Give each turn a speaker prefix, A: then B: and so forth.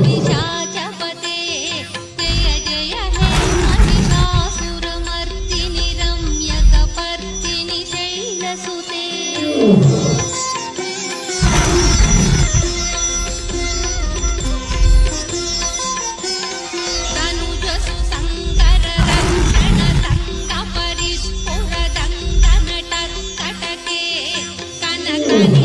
A: पिशाचपते जय जय हे महिषासुरमर्दिनि रम्यकपर्दिनि शैलसुते तनुजसु संकर रक्षण संग परिस्फुरदङ्गनटत्कटके कनकनि